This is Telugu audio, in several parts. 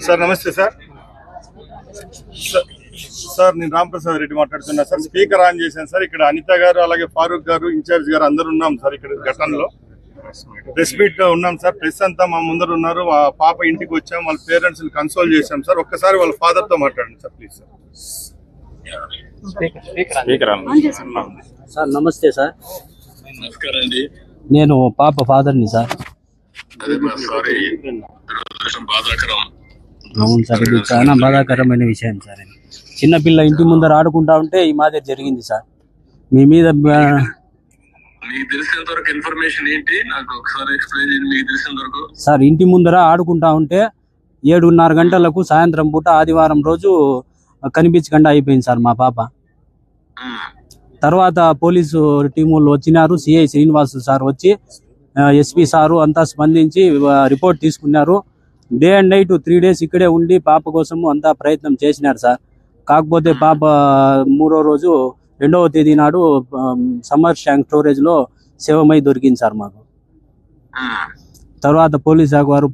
సార్ నమస్తే సార్. సార్ నేను రాంప్రసాద్ రెడ్డి మాట్లాడుతున్నా సార్. స్పీకర్ ఆన్ చేశాను సార్. ఇక్కడ అనిత గారు అలాగే ఫారూక్ గారు ఇన్ఛార్జ్ గారు అందరు ఉన్నాం సార్. ఇక్కడ ఘటనలో ప్రెస్ మీట్ ఉన్నాం సార్. ప్రెస్ అంతా మా ముందర ఉన్నారు. ఆ పాప ఇంటికి వచ్చాం, వాళ్ళ పేరెంట్స్ కన్సోల్ చేశాం సార్. ఒక్కసారి వాళ్ళ ఫాదర్ తో మాట్లాడండి సార్ ప్లీజ్ సార్. సార్ నమస్తే సార్. నమస్కారం అండి. నేను పాప ఫాదర్ని సార్. అవును సార్, ఇది చాలా బాధాకరమైన విషయం సార్. చిన్నపిల్ల ఇంటి ముందర ఆడుకుంటా ఉంటే ఈ మాదిరి జరిగింది సార్. మీ మీద మీకు తెలిసినంత వరకు ఇన్ఫర్మేషన్ ఏంటి నాకు ఒకసారి ఎక్స్ప్లెయిన్ చేయండి. మీకు తెలిసినంత వరకు సార్, ఇంటి ముందర ఆడుకుంటా ఉంటే 7:30 గంటలకు సాయంత్రం పూట ఆదివారం రోజు కనిపించకుండా అయిపోయింది సార్ మా పాప. తర్వాత పోలీసు టీములు వచ్చినారు. సిఐ శ్రీనివాస్ సార్ వచ్చి ఎస్పీ సారు అంతా స్పందించి రిపోర్ట్ తీసుకున్నారు. డే అండ్ నైట్ 3 days ఇక్కడే ఉండి పాప కోసము అంతా ప్రయత్నం చేసినారు సార్. కాకపోతే పాప 3వ రోజు 2వ తేదీ నాడు సమ్మర్ ట్యాంక్ స్టోరేజ్ లో శవమై దొరికింది సార్ మాకు. తర్వాత పోలీస్ శాఖ వారు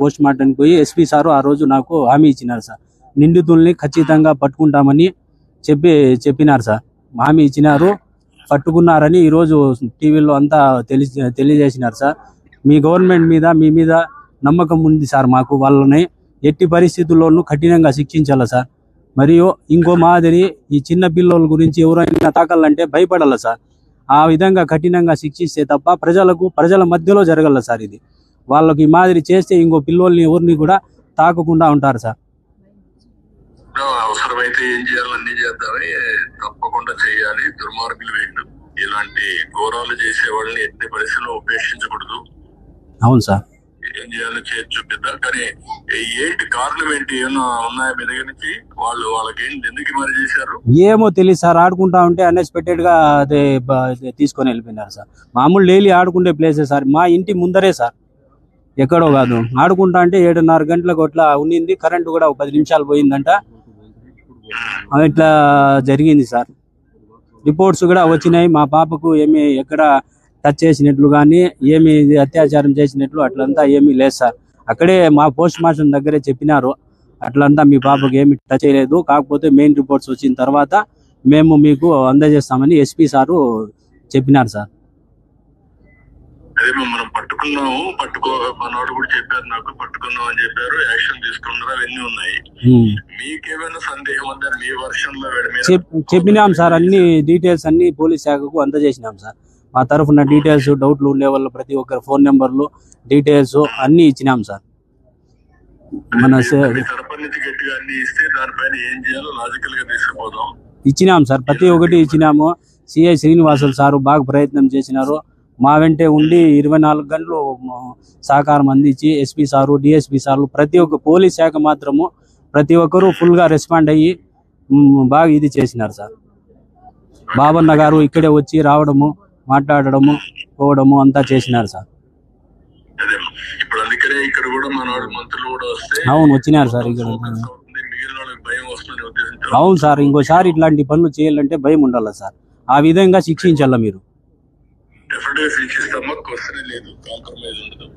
పోస్ట్ మార్టంకి పోయి ఎస్పీ సారు ఆ రోజు నాకు హామీ ఇచ్చినారు సార్. నిందితుల్ని ఖచ్చితంగా పట్టుకుంటామని చెప్పినారు సార్. హామీ ఇచ్చినారు, పట్టుకున్నారని ఈరోజు టీవీలో అంతా తెలియజేసినారు సార్. మీ గవర్నమెంట్ మీద మీ మీద నమ్మకం ఉంది సార్ మాకు. వాళ్ళని ఎట్టి పరిస్థితుల్లోనూ కఠినంగా శిక్షించాలి సార్. మరియు ఇంకో మాదిరి ఈ చిన్న పిల్లల గురించి ఎవరైనా తాకాలంటే భయపడాలి సార్. ఆ విధంగా కఠినంగా శిక్షిస్తే తప్ప ప్రజల మధ్యలో జరగల సార్. ఇది వాళ్ళకి ఈ మాదిరి చేస్తే ఇంకో పిల్లల్ని ఎవరిని కూడా తాకకుండా ఉంటారు సార్. అవసరమైతే ఏం చేయాలో అన్ని చేద్దామని తప్పకుండా చేయాలి. దుర్మార్గులు వీళ్ళు. ఇలాంటి ఘోరాలు చేసే వాళ్ళని ఎట్టి పరిస్థితుల్లో ఉపేక్షించకూడదు. అవును సార్. ఏం చేయాలో చేసి చూపిద్దాం. కానీ ఏంటి కారణం ఏంటి? ఏమన్నా ఉన్నాయా మీ దగ్గర నుంచి? వాళ్ళకి ఏంటి, ఎందుకు మరి చేశారు ఏమో తెలియదు సార్. ఆడుకుంటా ఉంటే అన్ఎక్స్పెక్టెడ్ గా అదే తీసుకొని వెళ్ళిపోయినారు సార్. మామూలు డైలీ ఆడుకుంటే ప్లేసే సార్. మా ఇంటి ముందరే సార్, ఎక్కడో కాదు. ఆడుకుంటా అంటే 7:30 గంటలకు అట్లా ఉన్నింది. కరెంటు కూడా 10 నిమిషాలు పోయిందంట. ఇట్లా జరిగింది సార్. రిపోర్ట్స్ కూడా వచ్చినాయి. మా పాపకు ఏమి ఎక్కడ టచ్ చేసినట్లు కానీ ఏమి అత్యాచారం చేసినట్లు అట్లంతా ఏమీ లేదు సార్. అక్కడే మా పోస్ట్ మార్టం దగ్గరే చెప్పినారు, అట్లంతా మీ పాపకు ఏమి టచ్ చేయలేదు. కాకపోతే మెయిన్ రిపోర్ట్స్ వచ్చిన తర్వాత మేము మీకు అందజేస్తామని ఎస్పీ సారు చెప్పినారు సార్. అదే మనం పట్టుకున్నాము, మనోడు కూడా చెప్పారు, నాకు పట్టుకున్నాం అని చెప్పారు. యాక్షన్ తీసుకున్నారు, అవన్నీ ఉన్నాయి. మీకేమైనా సందేహం ఉందా? మీ వర్షన్ లో చెప్పినాం సార్. అన్ని డీటెయిల్స్ అన్ని పోలీస్ శాఖకు అందజేసినాం సార్. మా తరఫున డీటెయిల్స్, డౌట్లు ఉండే వాళ్ళు ప్రతి ఒక్కరు ఫోన్ నెంబర్లు, డీటెయిల్స్ అన్ని ఇచ్చినాం సార్. మన ఇచ్చినాం సార్, ప్రతి ఒక్కటి ఇచ్చినాము. సిఐ శ్రీనివాసులు సారు బాగా ప్రయత్నం చేసినారు. మా వెంటే ఉండి 24 గంటలు సహకారం అందించి ఎస్పీ సారు, డిఎస్పీ సార్లు, ప్రతి ఒక్క పోలీస్ శాఖ మాత్రము ప్రతి ఒక్కరూ ఫుల్ గా రెస్పాండ్ అయ్యి బాగా ఇది చేసినారు సార్. బాబన్న గారు ఇక్కడే వచ్చి రావడము, మాట్లాడడము, పోవడము అంతా చేసినారు సార్. అవును, వచ్చినారు సార్ ఇక్కడ. అవును సార్, ఇంకోసారి ఇట్లాంటి పనులు చేయాలంటే భయం ఉండాలి సార్. ఆ విధంగా శిక్షించాల మీరు. డెఫినెట్గా శిక్షిస్తామా, క్వశ్చన్ లేదు, కాంప్రమైజ్ ఉండదు.